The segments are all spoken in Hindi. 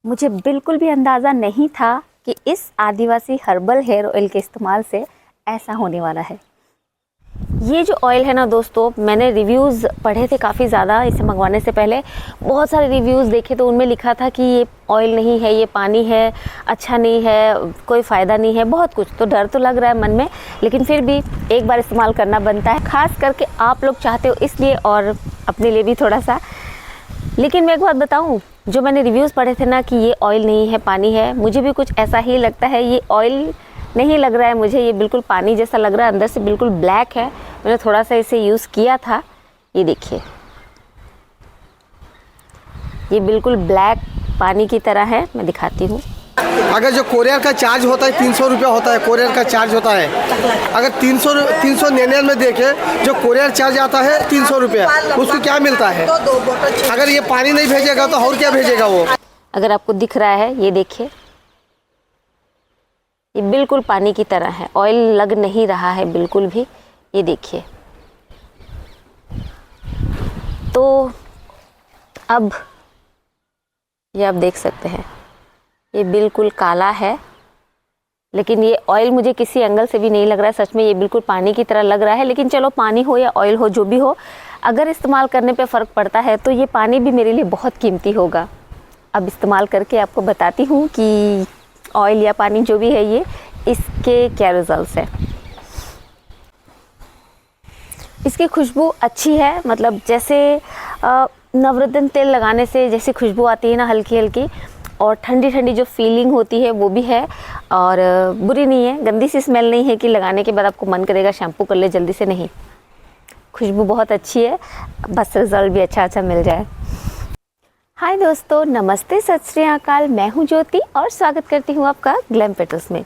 मुझे बिल्कुल भी अंदाज़ा नहीं था कि इस आदिवासी हर्बल हेयर ऑयल के इस्तेमाल से ऐसा होने वाला है। ये जो ऑयल है ना दोस्तों, मैंने रिव्यूज़ पढ़े थे काफ़ी ज़्यादा इसे मंगवाने से पहले। बहुत सारे रिव्यूज़ देखे तो उनमें लिखा था कि ये ऑयल नहीं है, ये पानी है, अच्छा नहीं है, कोई फ़ायदा नहीं है, बहुत कुछ। तो डर तो लग रहा है मन में, लेकिन फिर भी एक बार इस्तेमाल करना बनता है, ख़ास करके आप लोग चाहते हो इसलिए, और अपने लिए भी थोड़ा सा। लेकिन मैं एक बात बताऊँ, जो मैंने रिव्यूज़ पढ़े थे ना कि ये ऑयल नहीं है, पानी है, मुझे भी कुछ ऐसा ही लगता है। ये ऑयल नहीं लग रहा है मुझे, ये बिल्कुल पानी जैसा लग रहा है, अंदर से बिल्कुल ब्लैक है। मैंने थोड़ा सा इसे यूज़ किया था, ये देखिए, ये बिल्कुल ब्लैक पानी की तरह है। मैं दिखाती हूँ। अगर जो कोरियर का चार्ज होता है 300 रुपया होता है, कोरियर का चार्ज होता है। अगर 399 में देखे जो कोरियर चार्ज आता है 300 रुपया, उसको क्या मिलता है? अगर ये पानी नहीं भेजेगा तो और क्या भेजेगा वो? अगर आपको दिख रहा है, ये देखिए, ये बिल्कुल पानी की तरह है, ऑयल लग नहीं रहा है बिल्कुल भी। ये देखिए, तो अब ये आप देख सकते हैं, ये बिल्कुल काला है, लेकिन ये ऑयल मुझे किसी एंगल से भी नहीं लग रहा है। सच में ये बिल्कुल पानी की तरह लग रहा है। लेकिन चलो, पानी हो या ऑयल हो, जो भी हो, अगर इस्तेमाल करने पे फ़र्क पड़ता है तो ये पानी भी मेरे लिए बहुत कीमती होगा। अब इस्तेमाल करके आपको बताती हूँ कि ऑयल या पानी जो भी है, ये इसके क्या रिज़ल्ट्स है। इसकी खुशबू अच्छी है, मतलब जैसे नवरत्न तेल लगाने से जैसी खुशबू आती है ना, हल्की हल्की, और ठंडी ठंडी जो फीलिंग होती है वो भी है, और बुरी नहीं है, गंदी सी स्मेल नहीं है कि लगाने के बाद आपको मन करेगा शैम्पू कर ले जल्दी से, नहीं। खुशबू बहुत अच्छी है, बस रिज़ल्ट भी अच्छा मिल जाए। हाय दोस्तों, नमस्ते, सत श्री अकाल। मैं हूँ ज्योति और स्वागत करती हूँ आपका ग्लैम पेटल्स में।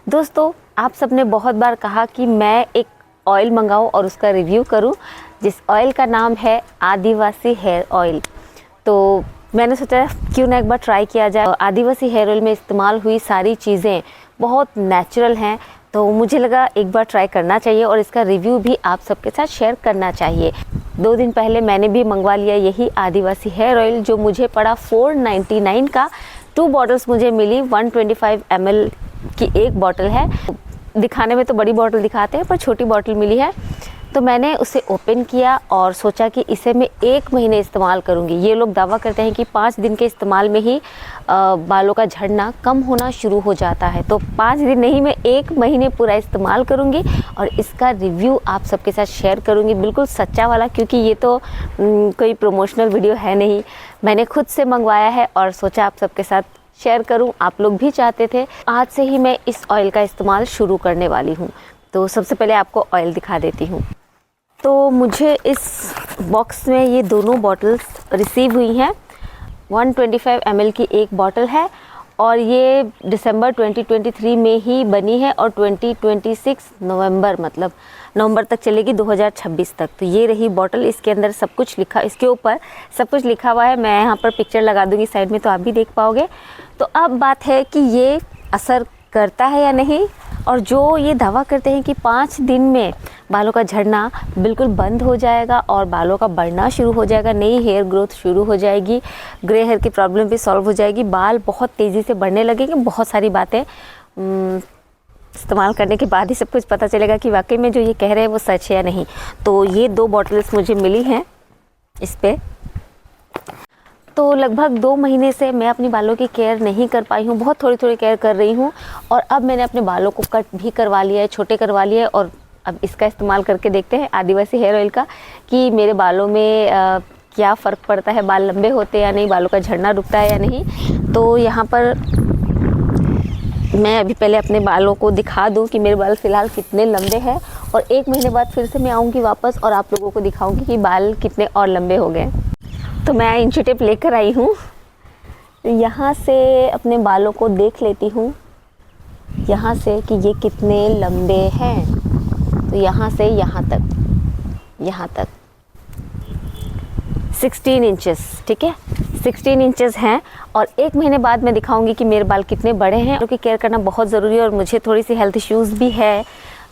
दोस्तों, आप सबने बहुत बार कहा कि मैं एक ऑयल मंगाऊँ और उसका रिव्यू करूँ, जिस ऑयल का नाम है आदिवासी हेयर ऑयल। तो मैंने सोचा क्यों ना एक बार ट्राई किया जाए। आदिवासी हेयर ऑयल में इस्तेमाल हुई सारी चीज़ें बहुत नेचुरल हैं, तो मुझे लगा एक बार ट्राई करना चाहिए और इसका रिव्यू भी आप सबके साथ शेयर करना चाहिए। 2 दिन पहले मैंने भी मंगवा लिया यही आदिवासी हेयर ऑयल, जो मुझे पड़ा 499 का। 2 बॉटल्स मुझे मिली, 125 ml की एक बॉटल है। दिखाने में तो बड़ी बॉटल दिखाते हैं, पर छोटी बॉटल मिली है। तो मैंने उसे ओपन किया और सोचा कि इसे मैं 1 महीने इस्तेमाल करूंगी। ये लोग दावा करते हैं कि 5 दिन के इस्तेमाल में ही बालों का झड़ना कम होना शुरू हो जाता है। तो 5 दिन नहीं, मैं 1 महीने पूरा इस्तेमाल करूंगी और इसका रिव्यू आप सबके साथ शेयर करूंगी, बिल्कुल सच्चा वाला, क्योंकि ये तो कोई प्रमोशनल वीडियो है नहीं। मैंने खुद से मंगवाया है और सोचा आप सबके साथ शेयर करूं। आप लोग भी चाहते थे। आज से ही मैं इस ऑयल का इस्तेमाल शुरू करने वाली हूँ। तो सबसे पहले आपको ऑयल दिखा देती हूँ। तो मुझे इस बॉक्स में ये दोनों बॉटल्स रिसीव हुई हैं। 125 ml की एक बॉटल है और ये दिसंबर 2023 में ही बनी है और 2026 नवंबर, मतलब नवंबर तक चलेगी, 2026 तक। तो ये रही बॉटल, इसके अंदर सब कुछ लिखा, इसके ऊपर सब कुछ लिखा हुआ है। मैं यहाँ पर पिक्चर लगा दूँगी साइड में, तो आप भी देख पाओगे। तो अब बात है कि ये असर करता है या नहीं, और जो ये दावा करते हैं कि 5 दिन में बालों का झड़ना बिल्कुल बंद हो जाएगा और बालों का बढ़ना शुरू हो जाएगा, नई हेयर ग्रोथ शुरू हो जाएगी, ग्रे हेयर की प्रॉब्लम भी सॉल्व हो जाएगी, बाल बहुत तेज़ी से बढ़ने लगेंगे। बहुत सारी बातें इस्तेमाल करने के बाद ही सब कुछ पता चलेगा कि वाकई में जो ये कह रहे हैं वो सच है या नहीं। तो ये 2 बॉटल्स मुझे मिली हैं इस पर। तो लगभग 2 महीने से मैं अपनी बालों की केयर नहीं कर पाई हूँ, बहुत थोड़ी थोड़ी केयर कर रही हूँ। और अब मैंने अपने बालों को कट भी करवा लिया है, छोटे करवा लिए है, और अब इसका इस्तेमाल करके देखते हैं आदिवासी हेयर ऑयल का कि मेरे बालों में क्या फ़र्क पड़ता है, बाल लंबे होते हैं या नहीं, बालों का झड़ना रुकता है या नहीं। तो यहाँ पर मैं अभी पहले अपने बालों को दिखा दूँ कि मेरे बाल फ़िलहाल कितने लंबे हैं, और 1 महीने बाद फिर से मैं आऊँगी वापस और आप लोगों को दिखाऊँगी कि बाल कितने और लंबे हो गए। तो मैं इंची टेप लेकर आई हूँ, यहाँ से अपने बालों को देख लेती हूँ, यहाँ से कि ये कितने लंबे हैं। तो यहाँ से यहाँ तक 16 इंचेस, ठीक है, 16 इंचेस हैं। और 1 महीने बाद मैं दिखाऊंगी कि मेरे बाल कितने बड़े हैं, क्योंकि केयर करना बहुत ज़रूरी है और मुझे थोड़ी सी हेल्थ इश्यूज़ भी है।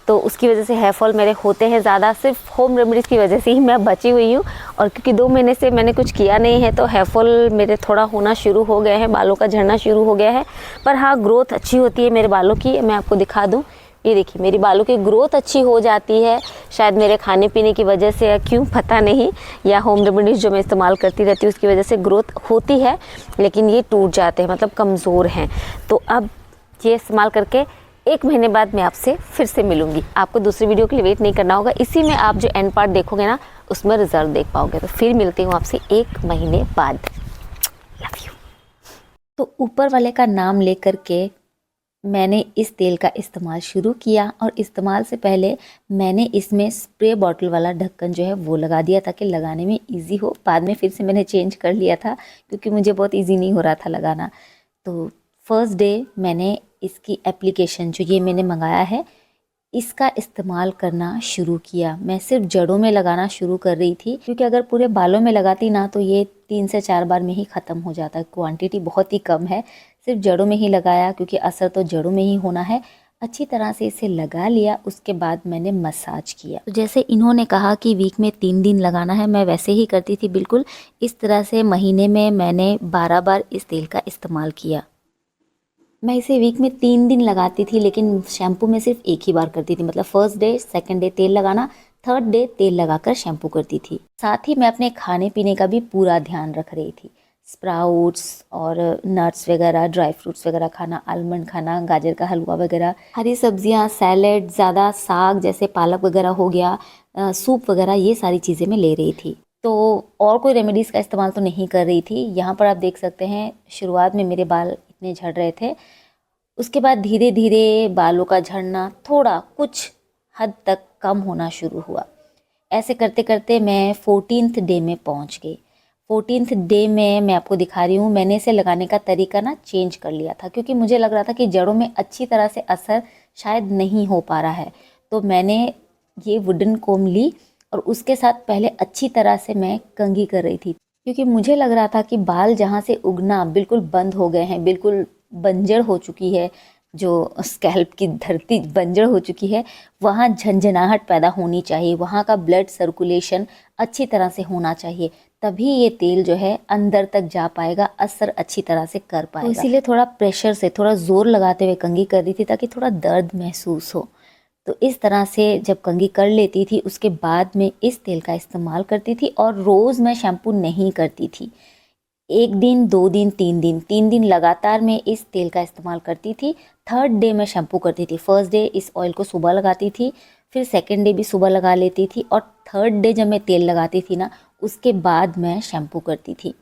तो उसकी वजह से हेयर फॉल मेरे होते हैं ज़्यादा। सिर्फ होम रेमेडीज़ की वजह से ही मैं बची हुई हूँ, और क्योंकि 2 महीने से मैंने कुछ किया नहीं है तो हेयर फॉल मेरे थोड़ा होना शुरू हो गए हैं, बालों का झड़ना शुरू हो गया है। पर हाँ, ग्रोथ अच्छी होती है मेरे बालों की। मैं आपको दिखा दूँ, ये देखिए मेरी बालों की ग्रोथ अच्छी हो जाती है, शायद मेरे खाने पीने की वजह से या क्यों पता नहीं, या होम रेमेडीज़ जो मैं इस्तेमाल करती रहती हूँ उसकी वजह से ग्रोथ होती है, लेकिन ये टूट जाते हैं, मतलब कमज़ोर हैं। तो अब ये इस्तेमाल करके 1 महीने बाद मैं आपसे फिर से मिलूँगी। आपको दूसरी वीडियो के लिए वेट नहीं करना होगा, इसी में आप जो एंड पार्ट देखोगे ना उसमें रिजल्ट देख पाओगे। तो फिर मिलती हूँ आपसे 1 महीने बाद। Love you. तो ऊपर वाले का नाम लेकर के मैंने इस तेल का इस्तेमाल शुरू किया, और इस्तेमाल से पहले मैंने इसमें स्प्रे बॉटल वाला ढक्कन जो है वो लगा दिया ताकि लगाने में इजी हो। बाद में फिर से मैंने चेंज कर लिया था क्योंकि मुझे बहुत इजी नहीं हो रहा था लगाना। तो फर्स्ट डे मैंने इसकी एप्लीकेशन जो ये मैंने मंगाया है इसका इस्तेमाल करना शुरू किया। मैं सिर्फ जड़ों में लगाना शुरू कर रही थी क्योंकि अगर पूरे बालों में लगाती ना तो ये 3 से 4 बार में ही ख़त्म हो जाता। क्वांटिटी बहुत ही कम है, सिर्फ जड़ों में ही लगाया क्योंकि असर तो जड़ों में ही होना है। अच्छी तरह से इसे लगा लिया, उसके बाद मैंने मसाज किया। तो जैसे इन्होंने कहा कि वीक में 3 दिन लगाना है, मैं वैसे ही करती थी बिल्कुल इस तरह से। महीने में मैंने 12 बार इस तेल का इस्तेमाल किया। मैं इसे वीक में 3 दिन लगाती थी, लेकिन शैम्पू में सिर्फ 1 ही बार करती थी। मतलब फर्स्ट डे, सेकंड डे तेल लगाना, थर्ड डे तेल लगाकर शैम्पू करती थी। साथ ही मैं अपने खाने पीने का भी पूरा ध्यान रख रही थी। स्प्राउट्स और नट्स वगैरह, ड्राई फ्रूट्स वगैरह खाना, आलमंड खाना, गाजर का हलवा वगैरह, हरी सब्जियां, सैलेड, ज़्यादा साग जैसे पालक वगैरह हो गया, सूप वगैरह, ये सारी चीज़ें मैं ले रही थी। तो और कोई रेमेडीज़ का इस्तेमाल तो नहीं कर रही थी। यहाँ पर आप देख सकते हैं शुरुआत में मेरे बाल इतने झड़ रहे थे, उसके बाद धीरे धीरे बालों का झड़ना थोड़ा कुछ हद तक कम होना शुरू हुआ। ऐसे करते करते मैं 14th डे में पहुँच गई। 14th डे में मैं आपको दिखा रही हूँ, मैंने इसे लगाने का तरीका ना चेंज कर लिया था क्योंकि मुझे लग रहा था कि जड़ों में अच्छी तरह से असर शायद नहीं हो पा रहा है। तो मैंने ये वुडन कोम ली और उसके साथ पहले अच्छी तरह से मैं कंघी कर रही थी क्योंकि मुझे लग रहा था कि बाल जहाँ से उगना बिल्कुल बंद हो गए हैं, बिल्कुल बंजर हो चुकी है, जो स्कैल्प की धरती बंजर हो चुकी है, वहाँ झंझनाहट पैदा होनी चाहिए, वहाँ का ब्लड सर्कुलेशन अच्छी तरह से होना चाहिए, तभी ये तेल जो है अंदर तक जा पाएगा, असर अच्छी तरह से कर पाएगा। तो इसीलिए थोड़ा प्रेशर से, थोड़ा ज़ोर लगाते हुए कंघी कर रही थी ताकि थोड़ा दर्द महसूस हो। तो इस तरह से जब कंघी कर लेती थी उसके बाद में इस तेल का इस्तेमाल करती थी, और रोज़ मैं शैम्पू नहीं करती थी। 1 दिन, 2 दिन, 3 दिन लगातार मैं इस तेल का इस्तेमाल करती थी। थर्ड डे मैं शैम्पू करती थी। फर्स्ट डे इस ऑयल को सुबह लगाती थी, फिर सेकंड डे भी सुबह लगा लेती थी, और थर्ड डे जब मैं तेल लगाती थी ना उसके बाद मैं शैम्पू करती थी।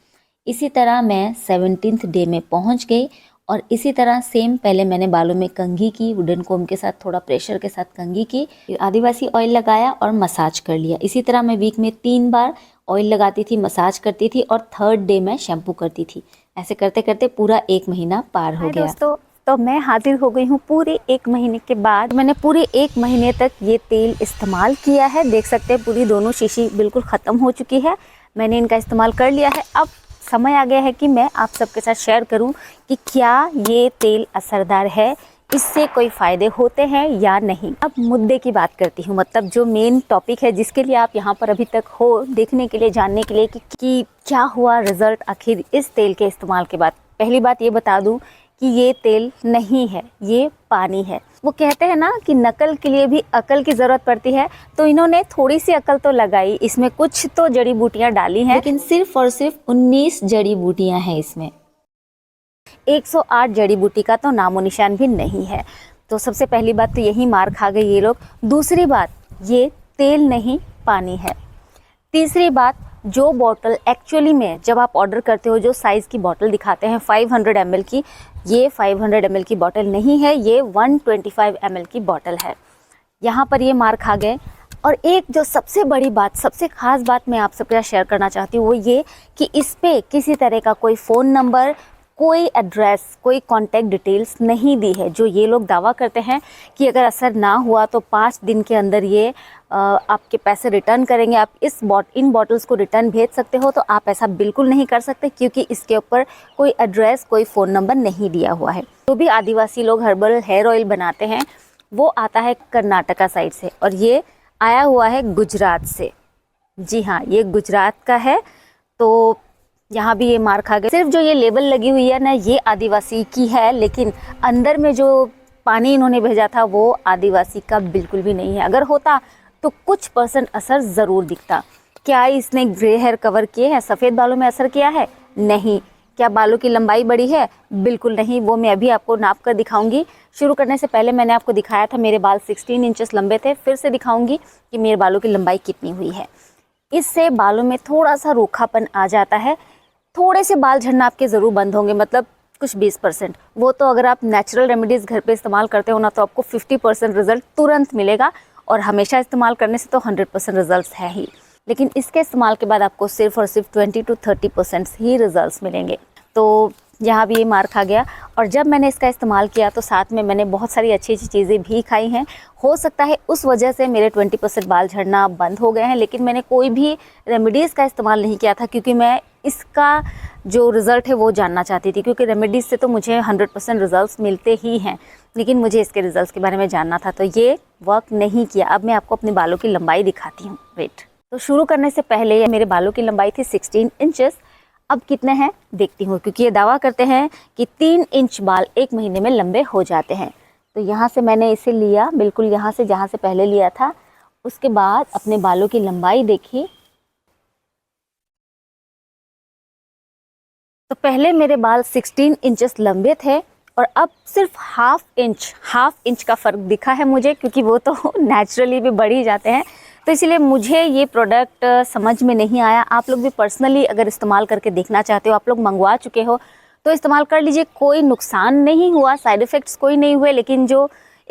इसी तरह मैं 17th डे में पहुंच गई, और इसी तरह सेम पहले मैंने बालों में कंघी की, वुडन कोम के साथ थोड़ा प्रेशर के साथ कंघी की, आदिवासी ऑयल लगाया और मसाज कर लिया। इसी तरह मैं वीक में 3 बार ऑयल लगाती थी, मसाज करती थी, और थर्ड डे मैं शैम्पू करती थी। ऐसे करते करते पूरा 1 महीना पार हो गया। दोस्तों, तो मैं हाजिर हो गई हूँ पूरे 1 महीने के बाद। मैंने पूरे 1 महीने तक ये तेल इस्तेमाल किया है। देख सकते हैं पूरी दोनों शीशी बिल्कुल ख़त्म हो चुकी है। मैंने इनका इस्तेमाल कर लिया है। अब समय आ गया है कि मैं आप सबके साथ शेयर करूं कि क्या ये तेल असरदार है, इससे कोई फ़ायदे होते हैं या नहीं। अब मुद्दे की बात करती हूँ, मतलब जो मेन टॉपिक है जिसके लिए आप यहाँ पर अभी तक हो, देखने के लिए, जानने के लिए कि क्या हुआ रिज़ल्ट आखिर इस तेल के इस्तेमाल के बाद। पहली बात ये बता दूँ कि ये तेल नहीं है, ये पानी है। वो कहते हैं ना कि नकल के लिए भी अकल की ज़रूरत पड़ती है, तो इन्होंने थोड़ी सी अकल तो लगाई, इसमें कुछ तो जड़ी बूटियाँ डाली हैं, लेकिन सिर्फ और सिर्फ 19 जड़ी बूटियाँ हैं इसमें। 108 जड़ी बूटी का तो नामो निशान भी नहीं है। तो सबसे पहली बात तो यही मार खा गए ये लोग। दूसरी बात, ये तेल नहीं पानी है। तीसरी बात, जो बॉटल एक्चुअली में जब आप ऑर्डर करते हो जो साइज़ की बॉटल दिखाते हैं 500 ml की, ये 500 ml की बॉटल नहीं है, ये 125 ml की बॉटल है। यहाँ पर ये मार खा गए। और एक जो सबसे बड़ी बात, सबसे ख़ास बात मैं आप सबके साथ शेयर करना चाहती हूँ वो ये कि इस पर किसी तरह का कोई फ़ोन नंबर, कोई एड्रेस, कोई कांटेक्ट डिटेल्स नहीं दी है। जो ये लोग दावा करते हैं कि अगर असर ना हुआ तो 5 दिन के अंदर ये आपके पैसे रिटर्न करेंगे, आप इन बॉटल्स को रिटर्न भेज सकते हो, तो आप ऐसा बिल्कुल नहीं कर सकते क्योंकि इसके ऊपर कोई एड्रेस, कोई फ़ोन नंबर नहीं दिया हुआ है। तो भी आदिवासी लोग हर्बल हेयर ऑयल बनाते हैं वो आता है कर्नाटका साइड से और ये आया हुआ है गुजरात से। जी हाँ, ये गुजरात का है। तो यहाँ भी ये मार खा गए। सिर्फ जो ये लेबल लगी हुई है ना, ये आदिवासी की है, लेकिन अंदर में जो पानी इन्होंने भेजा था वो आदिवासी का बिल्कुल भी नहीं है। अगर होता तो कुछ % असर ज़रूर दिखता। क्या इसने ग्रे हेयर कवर किए हैं, सफ़ेद बालों में असर किया है? नहीं। क्या बालों की लंबाई बढ़ी है? बिल्कुल नहीं। वो मैं अभी आपको नाप कर दिखाऊंगी। शुरू करने से पहले मैंने आपको दिखाया था मेरे बाल 16 इंचेस लंबे थे। फिर से दिखाऊंगी कि मेरे बालों की लंबाई कितनी हुई है। इससे बालों में थोड़ा सा रूखापन आ जाता है। थोड़े से बाल झड़ना आपके ज़रूर बंद होंगे, मतलब कुछ 20%। वो तो अगर आप नेचुरल रेमेडीज़ घर पे इस्तेमाल करते हो ना, तो आपको 50% रिजल्ट तुरंत मिलेगा। और हमेशा इस्तेमाल करने से तो 100% रिजल्ट है ही, लेकिन इसके इस्तेमाल के बाद आपको सिर्फ और सिर्फ 20 to 30% ही रिजल्ट्स मिलेंगे। तो यहाँ भी ये मार खा गया। और जब मैंने इसका इस्तेमाल किया तो साथ में मैंने बहुत सारी अच्छी अच्छी चीज़ें भी खाई हैं। हो सकता है उस वजह से मेरे 20% बाल झड़ना बंद हो गए हैं, लेकिन मैंने कोई भी रेमेडीज़ का इस्तेमाल नहीं किया था, क्योंकि मैं इसका जो रिज़ल्ट है वो जानना चाहती थी। क्योंकि रेमेडीज़ से तो मुझे 100% रिजल्ट्स मिलते ही हैं, लेकिन मुझे इसके रिजल्ट्स के बारे में जानना था। तो ये वर्क नहीं किया। अब मैं आपको अपने बालों की लंबाई दिखाती हूँ। वेट। तो शुरू करने से पहले मेरे बालों की लंबाई थी 16 इंचेस। अब कितने हैं देखती हूँ, क्योंकि ये दावा करते हैं कि 3 इंच बाल 1 महीने में लंबे हो जाते हैं। तो यहाँ से मैंने इसे लिया, बिल्कुल यहाँ से जहाँ से पहले लिया था। उसके बाद अपने बालों की लंबाई देखी तो पहले मेरे बाल 16 इंचेस लंबे थे और अब सिर्फ हाफ इंच का फ़र्क दिखा है मुझे, क्योंकि वो तो नेचुरली भी बढ़ ही जाते हैं। तो इसीलिए मुझे ये प्रोडक्ट समझ में नहीं आया। आप लोग भी पर्सनली अगर इस्तेमाल करके देखना चाहते हो, आप लोग मंगवा चुके हो तो इस्तेमाल कर लीजिए। कोई नुकसान नहीं हुआ, साइड इफ़ेक्ट्स कोई नहीं हुए, लेकिन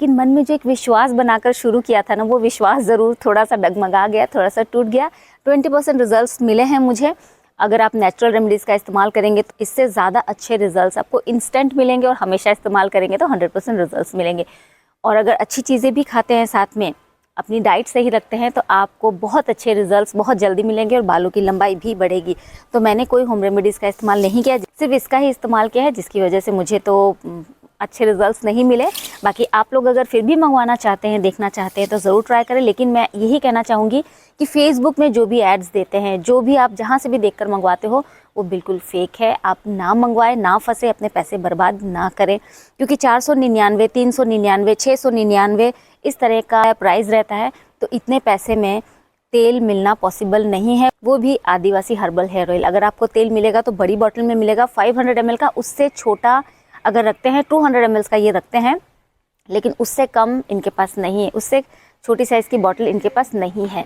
मन में जो एक विश्वास बनाकर शुरू किया था ना, वो विश्वास ज़रूर थोड़ा सा डगमगा गया, थोड़ा सा टूट गया। 20% रिजल्ट्स मिले हैं मुझे। अगर आप नेचुरल रेमेडीज़ का इस्तेमाल करेंगे तो इससे ज़्यादा अच्छे रिजल्ट्स आपको इंस्टेंट मिलेंगे, और हमेशा इस्तेमाल करेंगे तो 100% रिजल्ट्स मिलेंगे। और अगर अच्छी चीज़ें भी खाते हैं, साथ में अपनी डाइट सही रखते हैं, तो आपको बहुत अच्छे रिजल्ट्स बहुत जल्दी मिलेंगे और बालों की लंबाई भी बढ़ेगी। तो मैंने कोई होम रेमेडीज़ का इस्तेमाल नहीं किया, सिर्फ इसका ही इस्तेमाल किया है, जिसकी वजह से मुझे तो अच्छे रिजल्ट्स नहीं मिले। बाकी आप लोग अगर फिर भी मंगवाना चाहते हैं, देखना चाहते हैं, तो ज़रूर ट्राई करें। लेकिन मैं यही कहना चाहूँगी कि फेसबुक में जो भी एड्स देते हैं, जो भी आप जहाँ से भी देखकर मंगवाते हो, वो बिल्कुल फेक है। आप ना मंगवाएं, ना फंसे, अपने पैसे बर्बाद ना करें, क्योंकि 499, 399, 699 इस तरह का प्राइस रहता है। तो इतने पैसे में तेल मिलना पॉसिबल नहीं है, वो भी आदिवासी हर्बल हेयर ऑयल। अगर आपको तेल मिलेगा तो बड़ी बॉटल में मिलेगा 500 ml का। उससे छोटा अगर रखते हैं 200 ml का ये रखते हैं, लेकिन उससे कम इनके पास नहीं है, उससे छोटी साइज़ की बॉटल इनके पास नहीं है।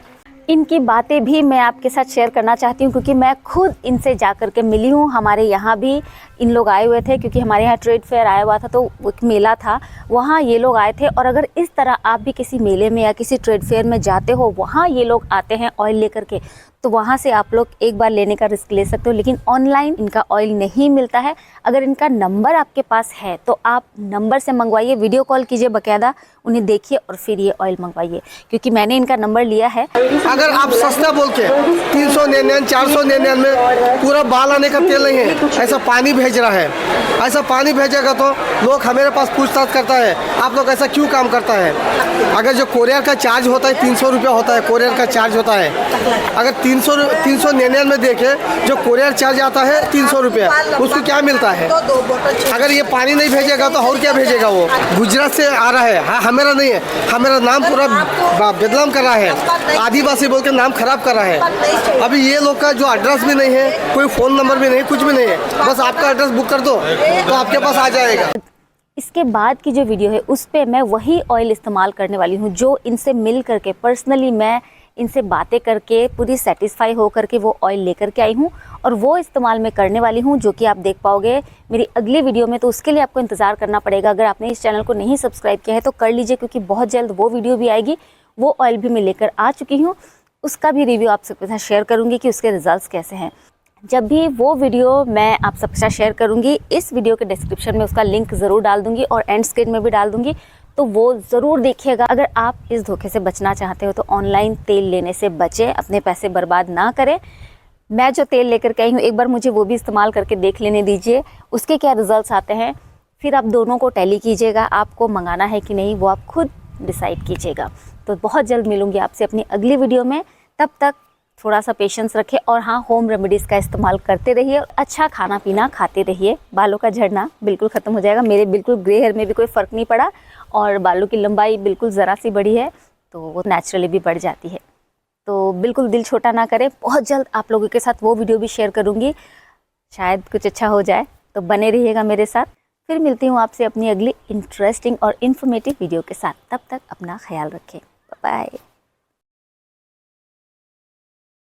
इनकी बातें भी मैं आपके साथ शेयर करना चाहती हूँ, क्योंकि मैं खुद इनसे जा कर के मिली हूँ। हमारे यहाँ भी इन लोग आए हुए थे, क्योंकि हमारे यहाँ ट्रेड फेयर आया हुआ था, तो एक मेला था, वहाँ ये लोग आए थे। और अगर इस तरह आप भी किसी मेले में या किसी ट्रेड फेयर में जाते हो, वहाँ ये लोग आते हैं ऑयल लेकर के, तो वहाँ से आप लोग एक बार लेने का रिस्क ले सकते हो। लेकिन ऑनलाइन इनका ऑयल नहीं मिलता है। अगर इनका नंबर आपके पास है तो आप नंबर से मंगवाइए, वीडियो कॉल कीजिए, बाकायदा उन्हें देखिए और फिर ये ऑयल मंगवाइए, क्योंकि मैंने इनका नंबर लिया है। अगर आप सस्ता बोल के 399, 499 पूरा बाल आने का तेल नहीं है, ऐसा पानी भेज रहा है। ऐसा पानी भेजेगा तो लोग हमारे पास पूछताछ करता है, आप लोग ऐसा क्यों काम करता है। अगर जो कोरियर का चार्ज होता है 300 रुपया होता है, कोरियर का चार्ज होता है। अगर 399 देखे जो कोरियर चार्ज आता है 300 रुपया, उसको क्या मिलता है। अगर ये पानी नहीं भेजेगा तो और क्या भेजेगा। वो गुजरात से आ रहा है, हाँ हमारा नहीं है, हमारा नाम पूरा बदनाम कर रहा है, आदिवासी बोल के नाम खराब कर रहा है। अभी ये लोग का जो एड्रेस भी नहीं है, कोई फ़ोन नंबर भी नहीं, कुछ भी नहीं है, बस आपका एड्रेस बुक कर दो तो आपके पास आ जाएगा। इसके बाद की जो वीडियो है उस पर मैं वही ऑयल इस्तेमाल करने वाली हूँ जो इनसे मिल करके पर्सनली मैं इनसे बातें करके पूरी सेटिस्फाई हो करके वो ऑयल लेकर के आई हूँ, और वो इस्तेमाल मैं करने वाली हूँ, जो कि आप देख पाओगे मेरी अगली वीडियो में। तो उसके लिए आपको इंतज़ार करना पड़ेगा। अगर आपने इस चैनल को नहीं सब्सक्राइब किया है तो कर लीजिए, क्योंकि बहुत जल्द वो वीडियो भी आएगी। वो ऑयल भी मैं लेकर आ चुकी हूँ, उसका भी रिव्यू आप सबके साथ शेयर करूँगी कि उसके रिजल्ट्स कैसे हैं। जब भी वो वीडियो मैं आप सबके साथ शेयर करूँगी, इस वीडियो के डिस्क्रिप्शन में उसका लिंक ज़रूर डाल दूँगी और एंड स्क्रीन में भी डाल दूँगी, तो वो ज़रूर देखिएगा। अगर आप इस धोखे से बचना चाहते हो तो ऑनलाइन तेल लेने से बचें, अपने पैसे बर्बाद ना करें। मैं जो तेल लेकर के आई हूँ, एक बार मुझे वो भी इस्तेमाल करके देख लेने दीजिए, उसके क्या रिजल्ट्स आते हैं, फिर आप दोनों को टैली कीजिएगा। आपको मंगाना है कि नहीं वो आप खुद डिसाइड कीजिएगा। तो बहुत जल्द मिलूंगी आपसे अपनी अगली वीडियो में, तब तक थोड़ा सा पेशेंस रखें और हाँ, होम रेमेडीज़ का इस्तेमाल करते रहिए, अच्छा खाना पीना खाते रहिए। बालों का झड़ना बिल्कुल ख़त्म हो जाएगा। मेरे बिल्कुल ग्रे हेयर में भी कोई फ़र्क नहीं पड़ा और बालों की लंबाई बिल्कुल ज़रा सी बढ़ी है, तो वो नेचुरली भी बढ़ जाती है। तो बिल्कुल दिल छोटा ना करें, बहुत जल्द आप लोगों के साथ वो वीडियो भी शेयर करूँगी, शायद कुछ अच्छा हो जाए। तो बने रहिएगा मेरे साथ। फिर मिलती हूँ आपसे अपनी अगली इंटरेस्टिंग और इन्फॉर्मेटिव वीडियो के साथ। तब तक अपना ख्याल रखें। बाय।